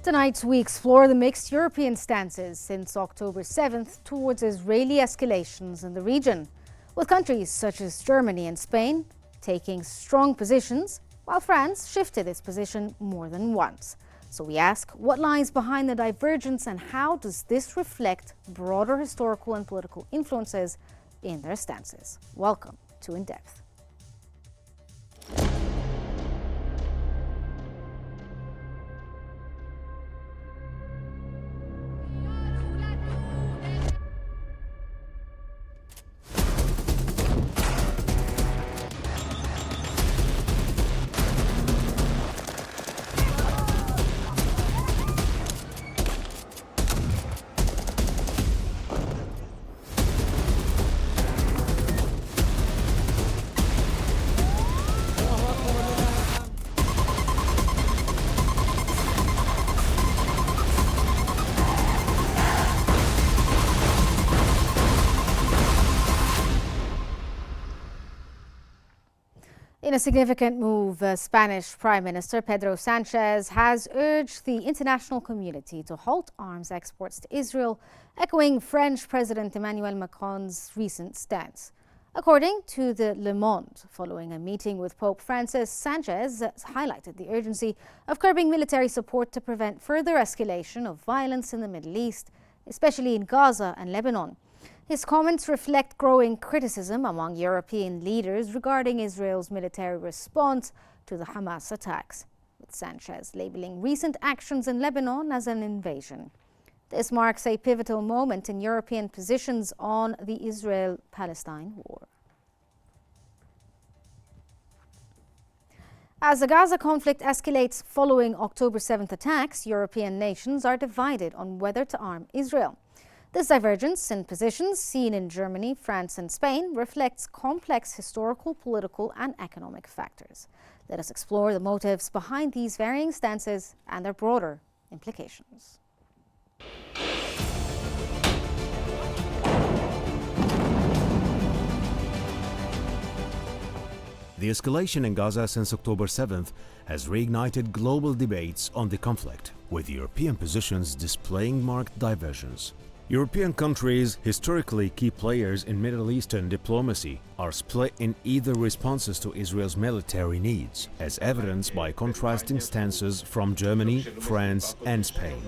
Tonight, we explore the mixed European stances since October 7th towards Israeli escalations in the region, with countries such as Germany and Spain taking strong positions, while France shifted its position more than once. So we ask, what lies behind the divergence and how does this reflect broader historical and political influences in their stances? Welcome to In Depth. In a significant move, Spanish Prime Minister Pedro Sanchez has urged the international community to halt arms exports to Israel, echoing French President Emmanuel Macron's recent stance. According to the Le Monde, following a meeting with Pope Francis, Sanchez highlighted the urgency of curbing military support to prevent further escalation of violence in the Middle East, especially in Gaza and Lebanon. His comments reflect growing criticism among European leaders regarding Israel's military response to the Hamas attacks, with Sanchez labeling recent actions in Lebanon as an invasion. This marks a pivotal moment in European positions on the Israel-Palestine war. As the Gaza conflict escalates following October 7th attacks, European nations are divided on whether to arm Israel. This divergence in positions seen in Germany, France and Spain reflects complex historical, political and economic factors. Let us explore the motives behind these varying stances and their broader implications. The escalation in Gaza since October 7th has reignited global debates on the conflict, with European positions displaying marked divergence. European countries, historically key players in Middle Eastern diplomacy, are split in either responses to Israel's military needs, as evidenced by contrasting stances from Germany, France and Spain.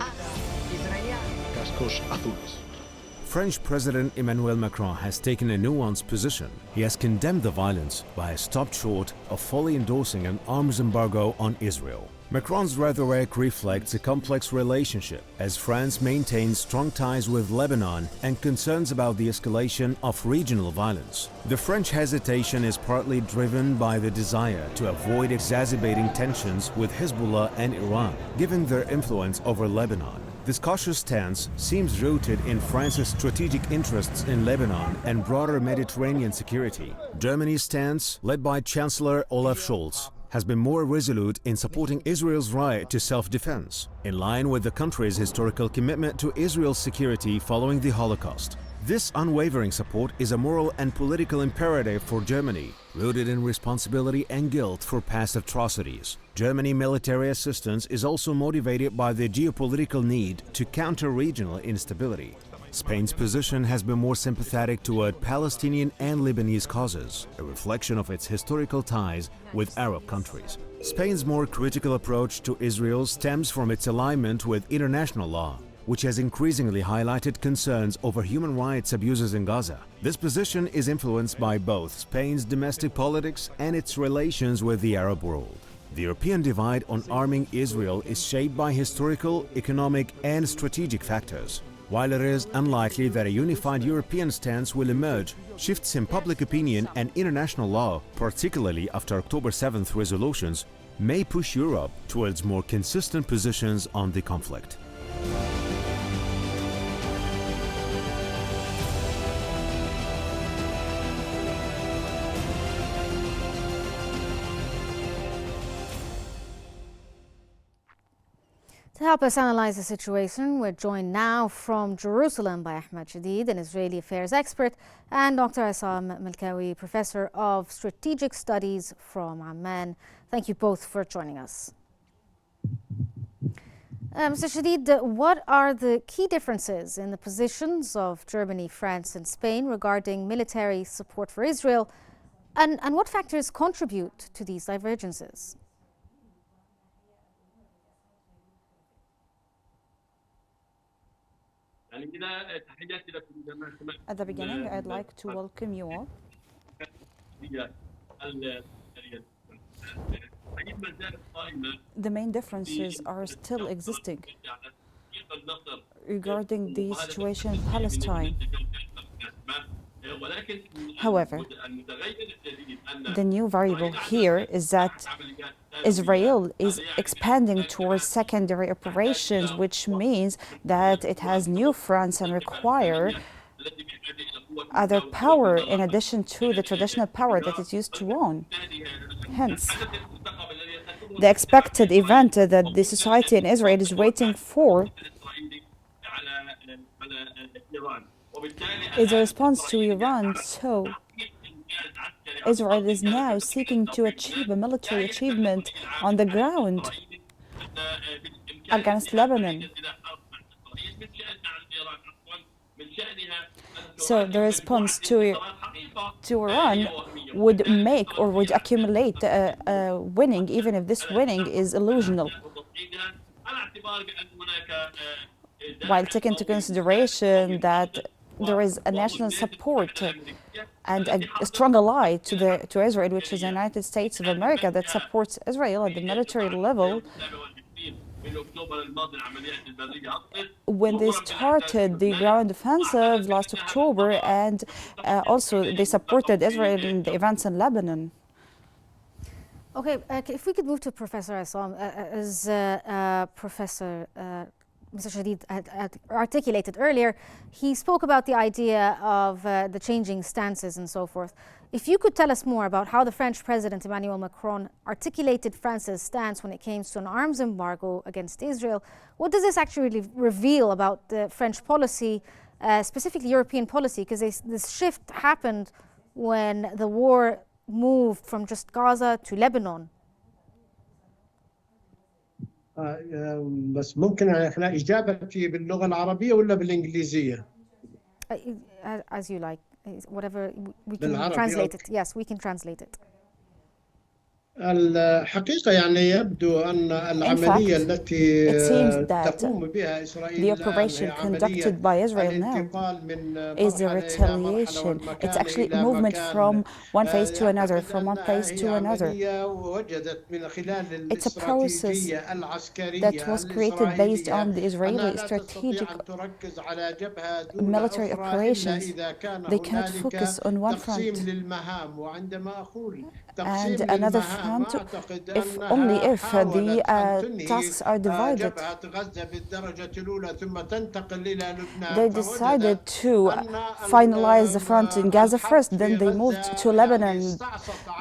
French President Emmanuel Macron has taken a nuanced position. He has condemned the violence, but has stopped short of fully endorsing an arms embargo on Israel. Macron's rhetoric reflects a complex relationship, as France maintains strong ties with Lebanon and concerns about the escalation of regional violence. The French hesitation is partly driven by the desire to avoid exacerbating tensions with Hezbollah and Iran, given their influence over Lebanon. This cautious stance seems rooted in France's strategic interests in Lebanon and broader Mediterranean security. Germany's stance, led by Chancellor Olaf Scholz, has been more resolute in supporting Israel's right to self-defense, in line with the country's historical commitment to Israel's security following the Holocaust. This unwavering support is a moral and political imperative for Germany, rooted in responsibility and guilt for past atrocities. Germany's military assistance is also motivated by the geopolitical need to counter regional instability. Spain's position has been more sympathetic toward Palestinian and Lebanese causes, a reflection of its historical ties with Arab countries. Spain's more critical approach to Israel stems from its alignment with international law, which has increasingly highlighted concerns over human rights abuses in Gaza. This position is influenced by both Spain's domestic politics and its relations with the Arab world. The European divide on arming Israel is shaped by historical, economic and strategic factors. While it is unlikely that a unified European stance will emerge, shifts in public opinion and international law, particularly after October 7th resolutions, may push Europe towards more consistent positions on the conflict. To help us analyze the situation, we're joined now from Jerusalem by Ahmed Shadid, an Israeli affairs expert, and Dr. Assam Melkawi, professor of strategic studies from Amman. Thank you both for joining us. Mr. Shadid, what are the key differences in the positions of Germany, France, and Spain regarding military support for Israel, and what factors contribute to these divergences? At the beginning, I'd like to welcome you all. The main differences are still existing regarding the situation in Palestine. However, the new variable here is that Israel is expanding towards secondary operations, which means that it has new fronts and require other power in addition to the traditional power that it used to own. Hence, the expected event that the society in Israel is waiting for is a response to Iran. So Israel is now seeking to achieve a military achievement on the ground against Lebanon. So the response to Iran would make or would accumulate a winning, even if this winning is illusional. While taking into consideration that there is a national support and a strong ally to Israel, which is the United States of America, that supports Israel at the military level. When they started the ground offensive last October, and also they supported Israel in the events in Lebanon. Okay, if we could move to Professor Assam, as Professor Mr. Shadid had articulated earlier, he spoke about the idea of the changing stances and so forth. If you could tell us more about how the French President Emmanuel Macron articulated France's stance when it came to an arms embargo against Israel, what does this actually reveal about the French policy, specifically European policy? Because this shift happened when the war moved from just Gaza to Lebanon. بس ممكن احنا اجابتي باللغه العربيه ولا بالانجليزيه؟ As you like, whatever we can translate it. Yes, we can translate it. الحقيقة يعني يبدو أن العملية التي تقوم بها إسرائيل the operation conducted by Israel now is a retaliation. It's actually a movement from one phase to another, from one place to another. It's a process that was created based on the Israeli strategic military operations. They cannot focus on one front and another front if only if the tasks are divided. They decided to finalize the front in Gaza first, then they moved to Lebanon.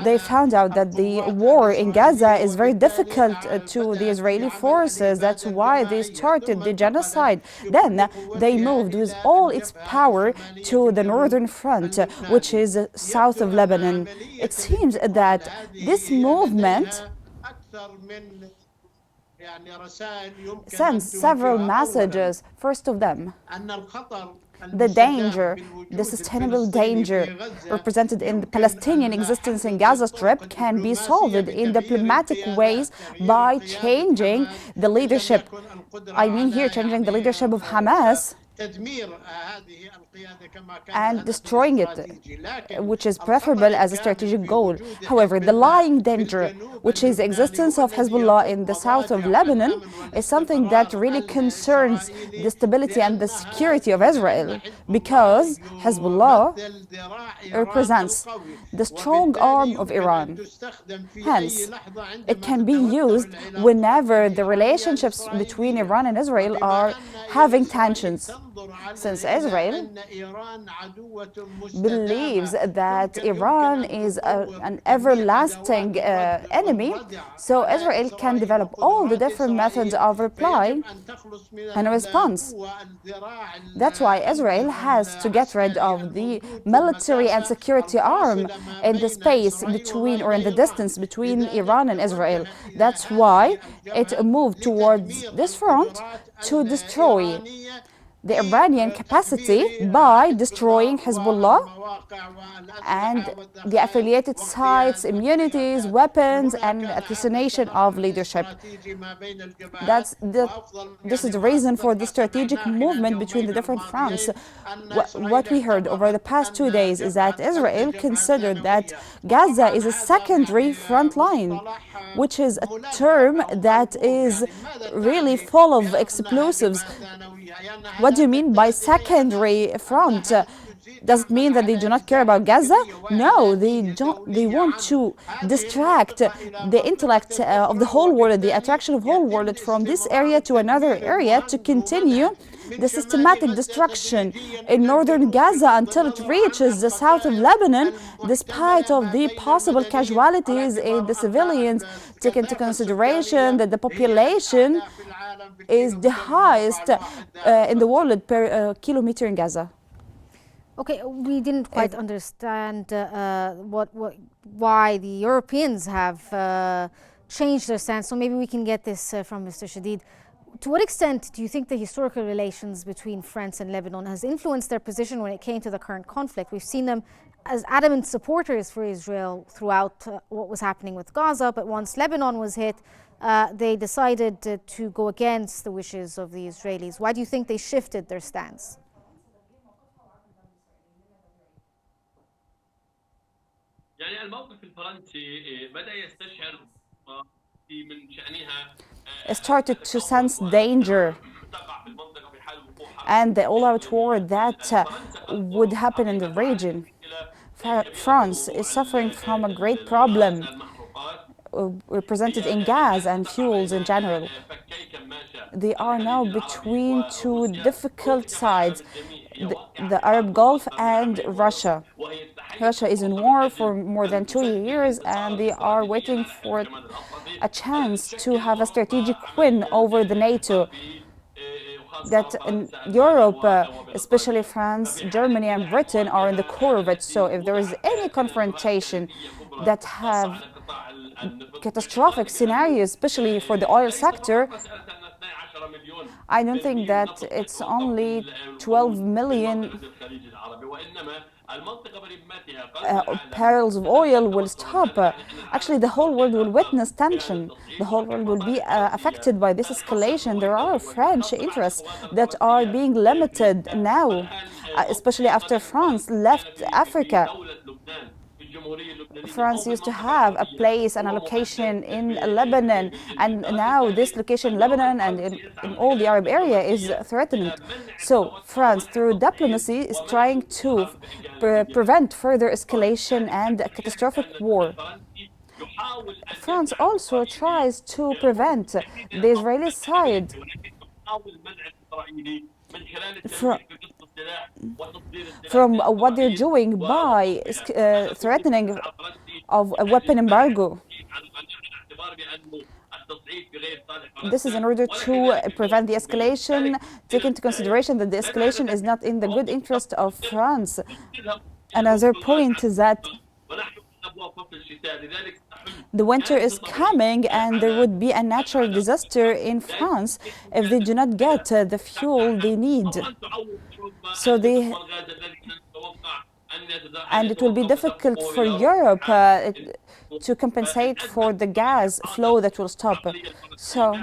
They found out that the war in Gaza is very difficult to the Israeli forces. That's why they started the genocide. Then they moved with all its power to the northern front, which is south of Lebanon. It seems that this movement sends several messages. First of them, the danger, the sustainable danger represented in the Palestinian existence in Gaza Strip can be solved in diplomatic ways by changing the leadership. I mean here changing the leadership of Hamas and destroying it, which is preferable as a strategic goal. However, the lying danger, which is the existence of Hezbollah in the south of Lebanon, is something that really concerns the stability and the security of Israel, because Hezbollah represents the strong arm of Iran. Hence, it can be used whenever the relationships between Iran and Israel are having tensions. since Israel believes that Iran is an everlasting enemy, so Israel can develop all the different methods of reply and response. That's why Israel has to get rid of the military and security arm in the space between, or in the distance between Iran and Israel. That's why it moved towards this front to destroy the Iranian capacity by destroying Hezbollah and the affiliated sites, immunities, weapons, and assassination of leadership. This is the reason for the strategic movement between the different fronts. What we heard over the past 2 days is that Israel considered that Gaza is a secondary front line, which is a term that is really full of explosives. What do you mean by secondary front? Does it mean that they do not care about Gaza? No, they don't. They want to distract the intellect of the whole world, the attraction of the whole world from this area to another area to continue the systematic destruction in northern Gaza until it reaches the south of Lebanon, despite of the possible casualties in the civilians. Take into consideration that the population is the highest in the world per kilometer in Gaza. Okay, we didn't quite understand why the Europeans have changed their stance, so maybe we can get this from Mr. Shadid. To what extent do you think the historical relations between France and Lebanon has influenced their position when it came to the current conflict? We've seen them as adamant supporters for Israel throughout what was happening with Gaza, but once Lebanon was hit, they decided to go against the wishes of the Israelis. Why do you think they shifted their stance? Started to sense danger and the all-out war that would happen in the region. France is suffering from a great problem represented in gas and fuels in general. They are now between two difficult sides, the Arab Gulf and Russia. Russia is in war for more than 2 years, and they are waiting for a chance to have a strategic win over the NATO. That in Europe, especially France, Germany, and Britain, are in the core of it. So if there is any confrontation that have catastrophic scenarios, especially for the oil sector, I don't think that it's only 12 million barrels of oil will stop. Actually, the whole world will witness tension. The whole world will be affected by this escalation. There are French interests that are being limited now, especially after France left Africa. France used to have a place and a location in Lebanon, and now this location in Lebanon and in all the Arab area is threatened. So France, through diplomacy, is trying to prevent further escalation and a catastrophic war. France also tries to prevent the Israeli side from what they're doing by threatening of a weapon embargo. This is in order to prevent the escalation, take into consideration that the escalation is not in the good interest of France. Another point is that the winter is coming and there would be a natural disaster in France if they do not get the fuel they need. So and it will be difficult for Europe to compensate for the gas flow that will stop. So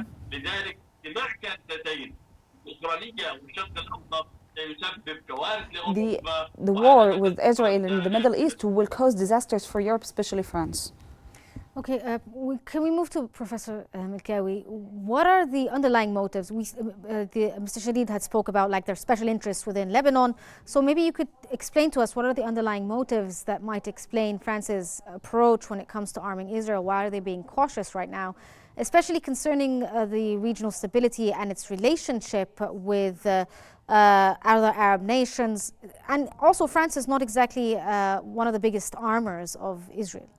the war with Israel in the Middle East will cause disasters for Europe, especially France. Okay, can we move to Professor Melkawi? What are the underlying motives? Mr. Shadid had spoke about like their special interests within Lebanon. So maybe you could explain to us what are the underlying motives that might explain France's approach when it comes to arming Israel? Why are they being cautious right now? especially concerning the regional stability and its relationship with other Arab nations. And also, France is not exactly one of the biggest armors of Israel.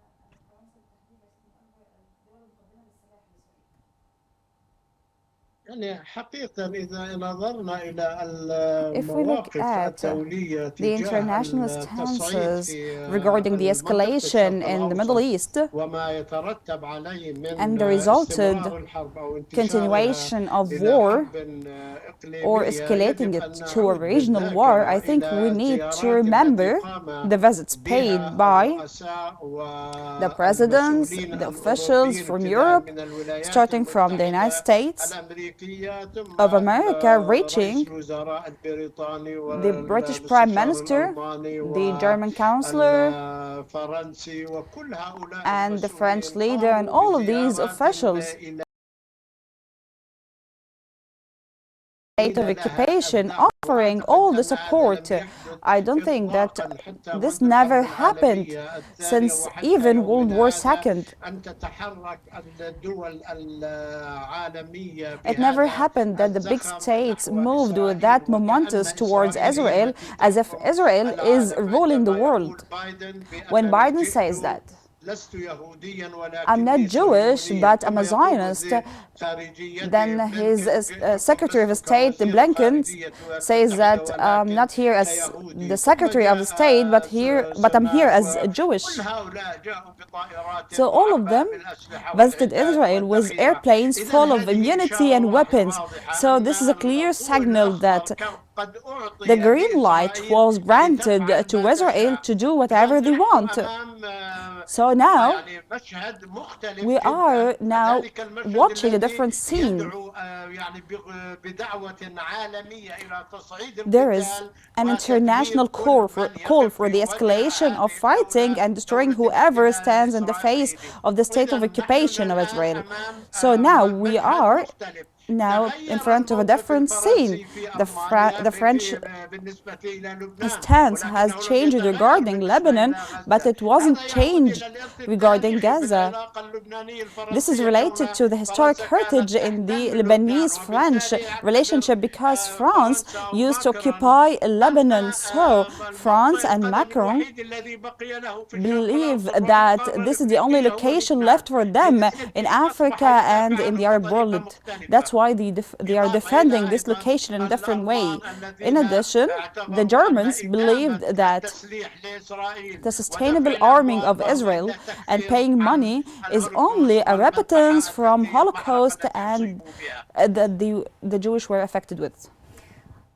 If we look at the international stances regarding the escalation in the Middle East and the resulted continuation of war or escalating it to a regional war, I think we need to remember the visits paid by the presidents, the officials from Europe, starting from the United States of America, reaching the British Prime Minister, the German Chancellor, and the French leader, and all of these officials of occupation, offering all the support. I don't think that this never happened since even World War II. It never happened that the big states moved with that momentous towards Israel, as if Israel is ruling the world. When Biden says that, I'm not Jewish, but I'm a Zionist, then his Secretary of State, Blinken, says that I'm not here as the Secretary of State, but I'm here as Jewish. So all of them visited Israel with airplanes full of immunity and weapons. So this is a clear signal that the green light was granted to Israel to do whatever they want. So now we are now watching a different scene. There is an international call for the escalation of fighting and destroying whoever stands in the face of the state of occupation of Israel. So now we are in front of a different scene. The French stance has changed regarding Lebanon, but it wasn't changed regarding Gaza. This is related to the historic heritage in the Lebanese-French relationship, because France used to occupy Lebanon. So France and Macron believe that this is the only location left for them in Africa and in the Arab world. That's why they are defending this location in a different way. In addition, the Germans believed that the sustainable arming of Israel and paying money is only a repentance from Holocaust and that the Jewish were affected with.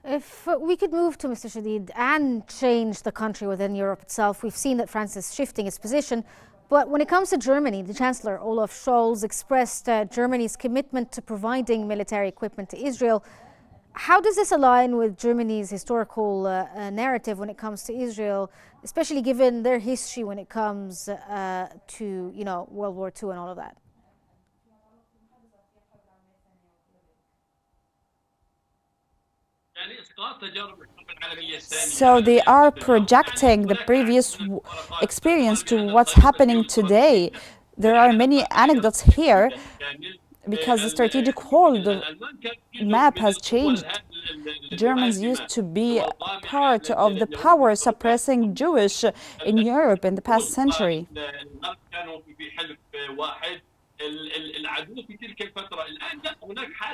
If we could move to Mr. Shadid and change the country within Europe itself, we've seen that France is shifting its position. But when it comes to Germany, the Chancellor Olaf Scholz expressed Germany's commitment to providing military equipment to Israel. How does this align with Germany's historical narrative when it comes to Israel, especially given their history when it comes to, World War II and all of that? So they are projecting the previous experience to what's happening today. There are many anecdotes here because the strategic hold map has changed. Germans used to be part of the power suppressing Jewish in Europe in the past century.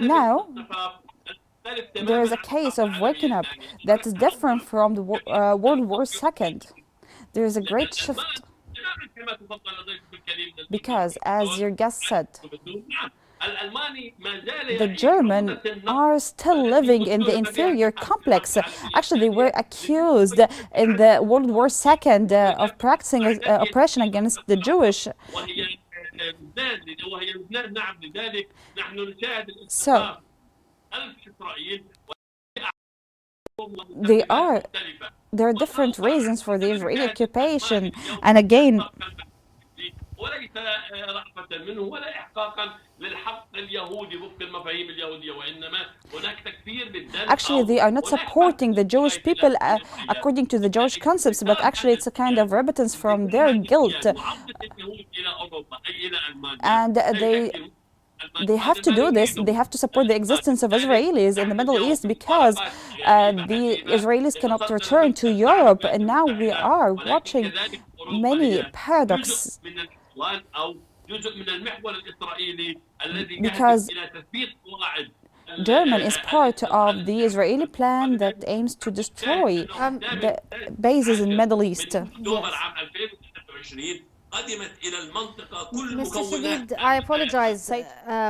Now, there is a case of waking up that is different from the World War II. There is a great shift because, as your guest said, the Germans are still living in the inferior complex. Actually, they were accused in the World War II of practicing oppression against the Jewish. So, there are different reasons for the Israeli occupation, and again, actually they are not supporting the Jewish people according to the Jewish concepts, but actually it's a kind of repentance from their guilt, and they have to do this. They have to support the existence of Israelis in the Middle East because the Israelis cannot return to Europe. And now we are watching many paradoxes because Germany is part of the Israeli plan that aims to destroy the bases in the Middle East. Mr. Shadid, I apologize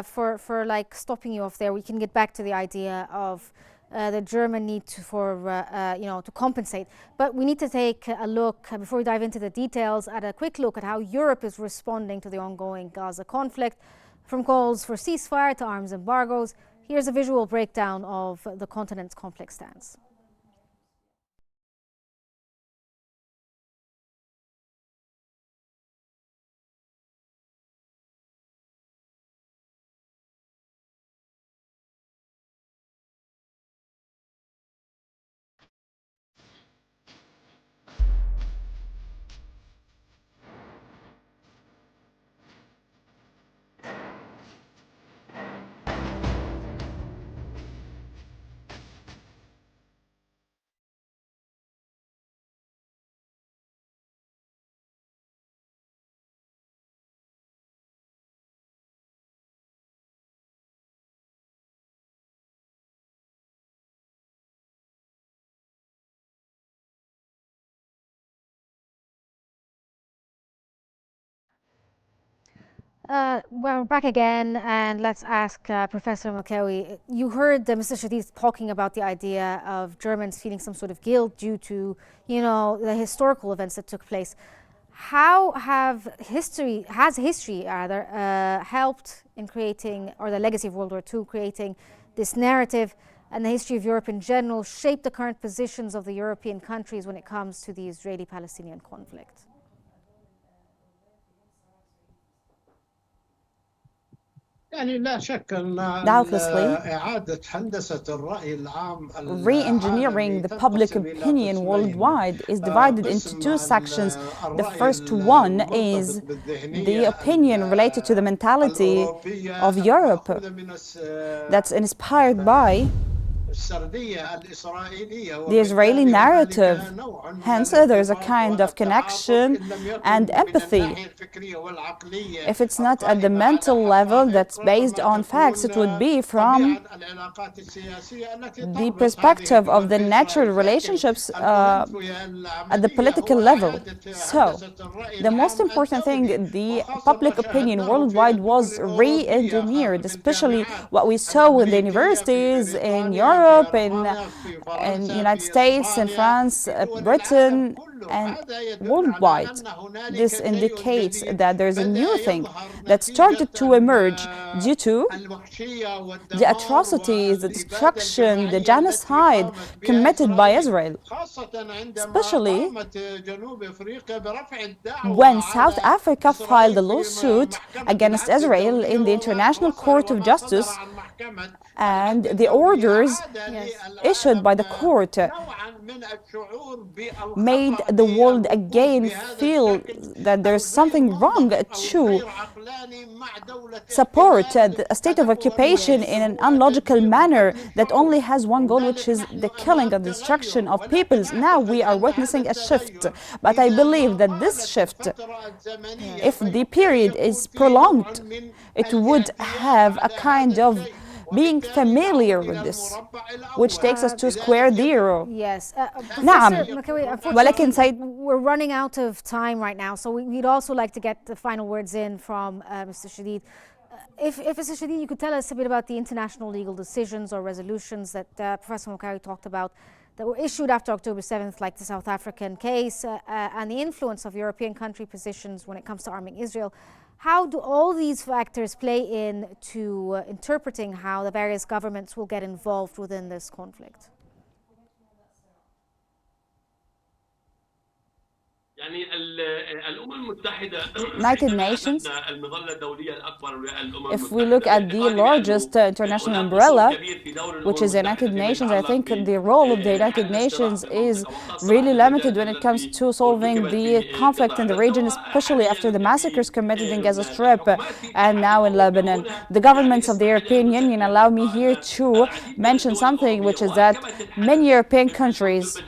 for like stopping you off there. We can get back to the idea of the German need to compensate. But we need to take a look, before we dive into the details, at a quick look at how Europe is responding to the ongoing Gaza conflict, from calls for ceasefire to arms embargoes. Here's a visual breakdown of the continent's complex stance. Well, we're back again, and let's ask Professor Makawi. You heard Mr. Shadid talking about the idea of Germans feeling some sort of guilt due to, the historical events that took place. How has history helped in creating, or the legacy of World War II, creating this narrative, and the history of Europe in general shaped the current positions of the European countries when it comes to the Israeli-Palestinian conflict? Doubtlessly, re-engineering the public opinion worldwide is divided into two sections. The first one is the opinion related to the mentality of Europe that's inspired by the Israeli narrative. Hence, there's a kind of connection and empathy. If it's not at the mental level that's based on facts, it would be from the perspective of the natural relationships at the political level. So, the most important thing, the public opinion worldwide was re-engineered, especially what we saw in the universities in Europe, in the United States, in France, Britain, and worldwide. This indicates that there's a new thing that started to emerge due to the atrocities, the destruction, the genocide committed by Israel, especially when South Africa filed a lawsuit against Israel in the International Court of Justice, and the orders issued by the court made the world again feel that there's something wrong to support a state of occupation in an unlogical manner that only has one goal, which is the killing and destruction of peoples. Now we are witnessing a shift, but I believe that this shift, if the period is prolonged, it would have a kind of being familiar with this, which takes us to square zero. Yes. نعم. ولكن we're running out of time right now, so we'd also like to get the final words in from Mr. Shadid. If Mr. Shadid, you could tell us a bit about the international legal decisions or resolutions that Professor Mokari talked about that were issued after October 7th, like the South African case, and the influence of European country positions when it comes to arming Israel. How do all these factors play into interpreting how the various governments will get involved within this conflict? United Nations, if we look at the largest international umbrella, which is the United Nations, I think the role of the United Nations is really limited when it comes to solving the conflict in the region, especially after the massacres committed in Gaza Strip and now in Lebanon. The governments of the European Union allow me here to mention something, which is that many European countries,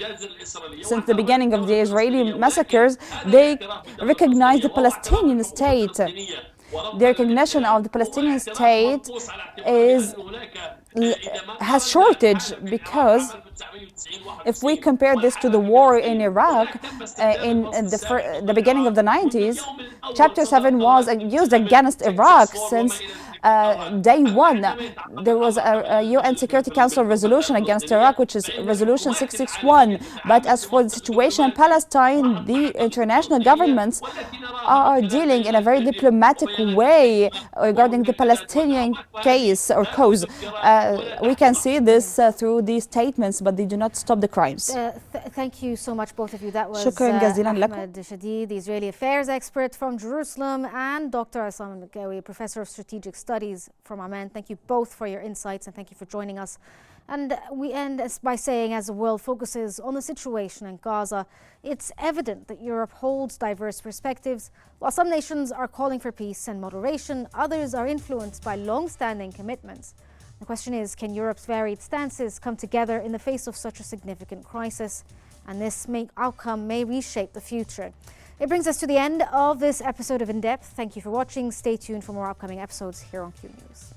since the beginning of the Israeli massacres, they recognize the Palestinian state. The recognition of the Palestinian state has shortage, because if we compare this to the war in Iraq in the beginning of the 90s, Chapter 7 was used against Iraq since day one. There was a UN Security Council resolution against Iraq, which is Resolution 661. But as for the situation in Palestine, the international governments are dealing in a very diplomatic way regarding the Palestinian case or cause. We can see this through these statements, but they do not stop the crimes. Thank you so much, both of you. That was Ahmed Shadid, the Israeli affairs expert from Jerusalem, and Dr. Assam Al-Mikawi, professor of strategic studies from Amman. Thank you both for your insights, and thank you for joining us. And we end by saying, as the world focuses on the situation in Gaza, it's evident that Europe holds diverse perspectives. While some nations are calling for peace and moderation, others are influenced by long-standing commitments. The question is, can Europe's varied stances come together in the face of such a significant crisis? And this outcome may reshape the future. It brings us to the end of this episode of In Depth. Thank you for watching. Stay tuned for more upcoming episodes here on Qnews.